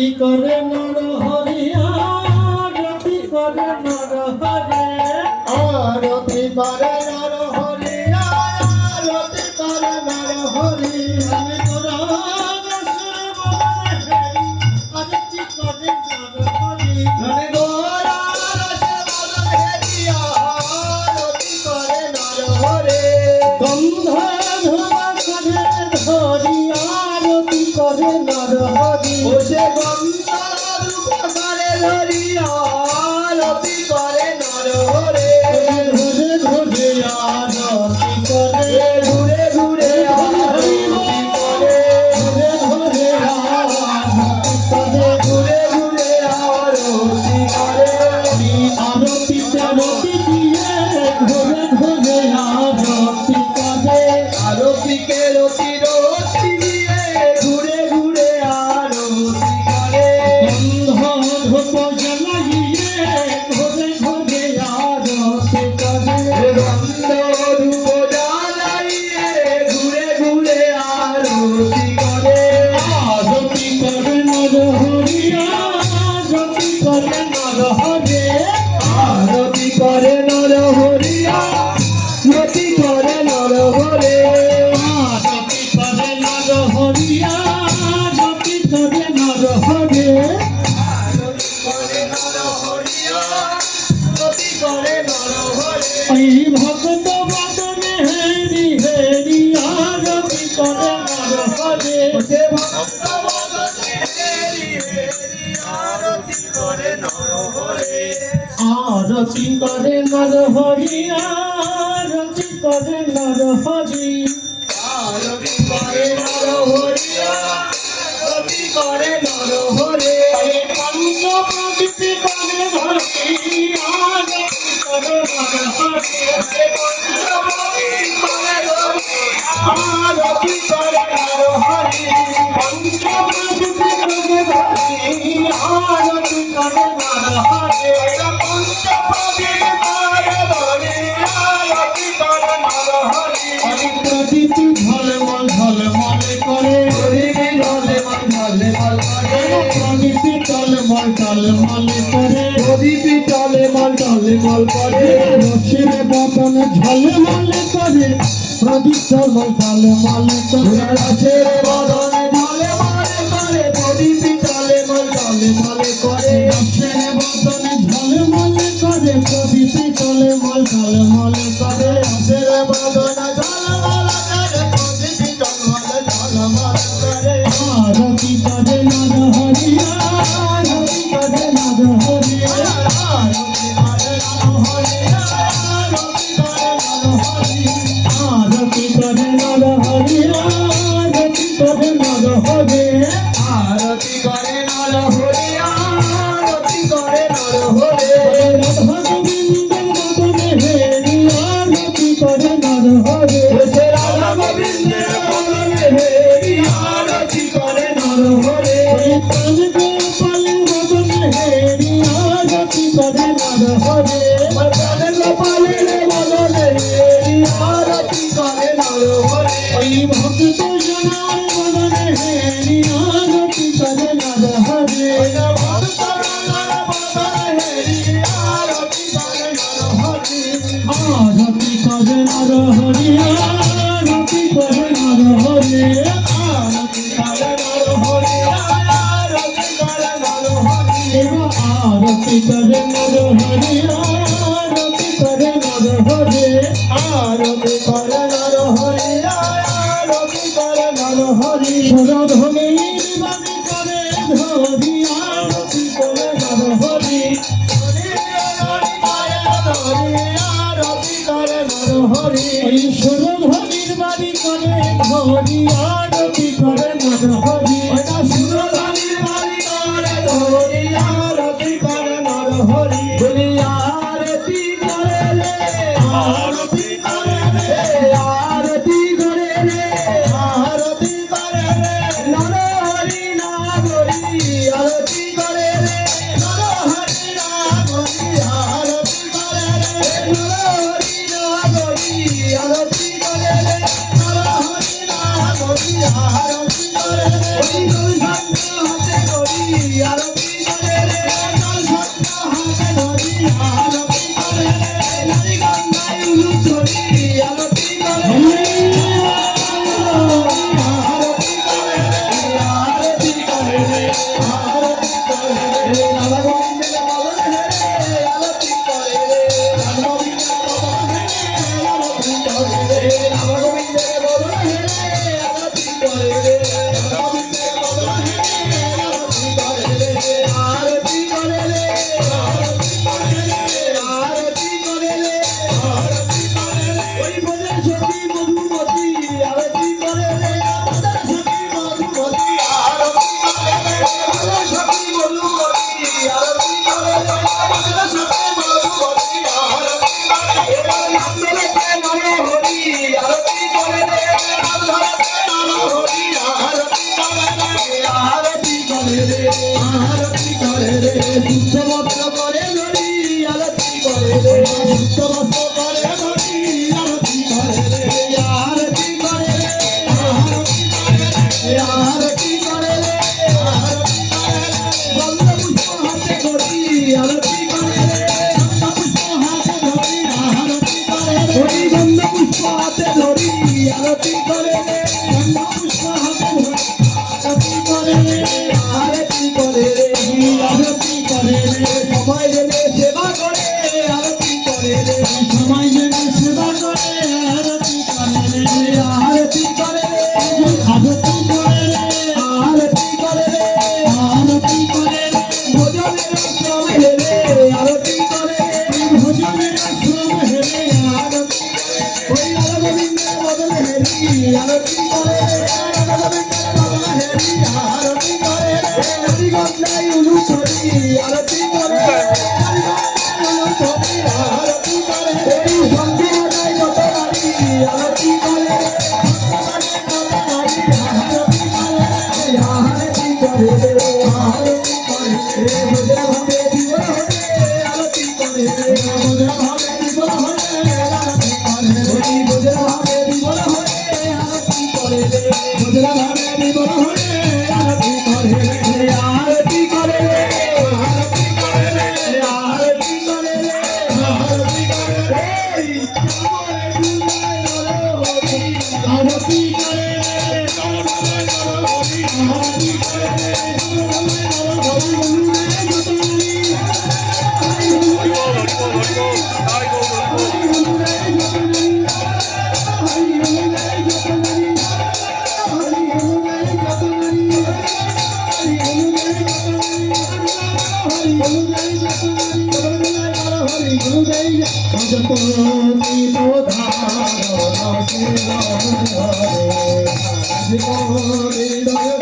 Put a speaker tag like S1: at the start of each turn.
S1: আরতি করে নর হরি আরতি করে নর হরি আরতি করে নর হরি আরতি করে নর হরি আমি তোরা আরতি করে নর হরি আমি তোরা আরতি করে নর হরি গন্ধ ধোয়া করে ধরি আরতি করে নর হরি ও সে গন্ধ রূপ করে ধরি আরতি করে নর হরি ঘুরে ঘুরে আরতি করে ঘুরে ঘুরে আরতি করে ঘুরে ঘুরে আরতি করে ঘুরে ঘুরে আরতি করে আরতিতে রতি দিয়ে ঘুরে ঘুরে আরতি করে আরতিকে রতি রতি দিয়ে ঘুরে ঘুরে আরতি করে গন্ধ ধূপ জ্বালিয়ে ঘুরে ঘুরে আরতি করে গন্ধ ধূপ জ্বালিয়ে ঘুরে ঘুরে আরতি করে আরতি করে নর হরি আরতি করে নর হরি আরতি করে নর হরি আরতি করে নর হরি আরতি করে নর হরি আরতি করে নর হরি ওই ভক্ত বদনে হেরি হেরি আরতি করে নর হরি সে ভক্ত বদনে হেরি হেরি আরতি করে নর হরি আরতি করে নর হরি আরতি করে নর হরি আরতি করে নর হরি আরতি করে নর হরি পঞ্চ প্রদীপ করে ধরি আরতি করে নর হরি পঞ্চ প্রদীপ করে ধরি আরতি করে নর হরি পঞ্চ প্রদীপ করে ধরি আরতি করে নর হরি পঞ্চ প্রদীপ করে ধরি আরতি করে নর হরি প্রদীপ ঝলমল ঝলমল করে প্রদীপ ঝলমল ঝলমল করে প্রদীপ টলমল টলমল করে প্রদীপ টলমল টলমল করে রসের বদন ঝলমল করে প্রদীপ টলমল টলমল করে রসের বদন ঝলমল করে প্রদীপ টলমল টলমল করে রসের বদন ঝলমল করে প্রদীপ টলমল টলমল করে রসের বদন ঝলমল করে প্রদীপ টলমল টলমল করে আরতি করে নর হরি আরতি করে নর হরি আরতি করে নর হরি আরতি করে নর হরি আরতি করে নর হরি আরতি করে নর হরি আরতি করে নর হরি আরতি করে নর হরি রাধা গোবিন্দের বদনে হেরি আরতি করে নর হরি রাধা গোবিন্দের বদনে হেরি আরতি করে নর হরি প্রাণ গোপালের বদনে হেরি আরতি করে নর হরি প্রাণ গোপালের বদনে হেরি আরতি করে নর হরি ওই ভক্ত জনার বদনে হেরি আরতি করে নর হরি ভক্ত জনার বদনে হেরি আরতি করে নর হরি আরতি করে নর হরি আরতি করে নর হরি আরতি করে নর হরি আরতি করে নর হরি আরতি করে নর হরি আরতি করে নর হরি আরতি করে নর হরি আরতি করে নর হরি সুরধনীর বাণী করে ধরি আরতি করে নর হরি আরতি করে নর হরি সুরধনীর বাণী করে ধরি আরতি করে নর হরি সুরধনীর বাণী করে ধরি আরতি করে নর হরি বলি আরতি করে রে আরতি করে রে আরতি করে রে আরতি করে রে নর হরি নাগরি আরতি করে রে নর হরি নাগরি আরতি করে রে নর হরি নাগরি আরতি করে রে নর হরি নাগরি আরতি করে রে আরতি করে রে জল সত্য হাতে ধরি আরতি করে রে নারী গঙ্গায় উলু ধরি আরতি করে রে আরতি করে রে আরতি করে রে আরতি করে রে রাধা গোবিন্দের বদন হে আরতি করে রে রাধা গোবিন্দের বদন হে আরতি করে রে রাধা গোবিন্দের বদন হে আরতি করে রে রাধা গোবিন্দের বদন হে আরতি করে রে আরতি করে রে আরতি করে রে আরতি করে রে আরতি করে রে ওই ভজন সখী মধুমতি আরতি করে রে ভজন সখী মধুমতি আরতি করে রে ভজন সখী মধুমতি আরতি করে রে ভজন সখী মধুমতি আরতি করে রে এবার নাম মেলেছে নর হরি আরতি করে রে নাম ধরেছে নর হরি আরতি করে রে আরতি করে রে আরতি করে রে শুদ্ধ ভক্ত করে ধরি আরতি করে রে শুদ্ধ ভক্ত করে ধরি আরতি করে রে আরতি করে রে আরতি করে রে আরতি করে রে আরতি করে রে গন্ধ পুষ্প হাতে ধরি আরতি করে রে গন্ধ পুষ্প হাতে ধরি আরতি করে রে ওই গন্ধ পুষ্প হাতে ধরি আরতি করে রে গন্ধ পুষ্প হাতে ধরি আরতি করে রে আরতি করে রে আরতি করে রে সবাই জেনে সেবা করে আরতি করে রে সবাই জেনে সেবা করে আরতি করে রে আরতি করে রে আরতি করে রে আরতি করে রে আরতি করে রে ভজনের শ্রম হেরে আরতি করে রে ভজনের শ্রম হেরে আরতি করে ওই রাধা গোবিন্দের বদন হেরি আরতি করে রে রাধা গোবিন্দের বদন হেরি আরতি করে রে নারী গঙ্গায় উলু ধরি আরতি করে রে নারী গঙ্গায় উলু ধরি আরতি করে রে সন্ধি বাজায় যত নারী আরতি করে রে সন্ধি বাজায় যত নারী আরতি করে রে আরতি করে রে আরতি করে রে ভজন ভাবে জীবন হরে আরতি করে রে ভজন ভাবে জীবন হরে আরতি করে রে ভজন ভাবে জীবন হরে আরতি করে রে ভজন ভাবে জীবন হরে আরতি করে রে আরতি করে রে আরতি করে রে আরতি করে রে আরতি করে রে আরতি করে রে হরি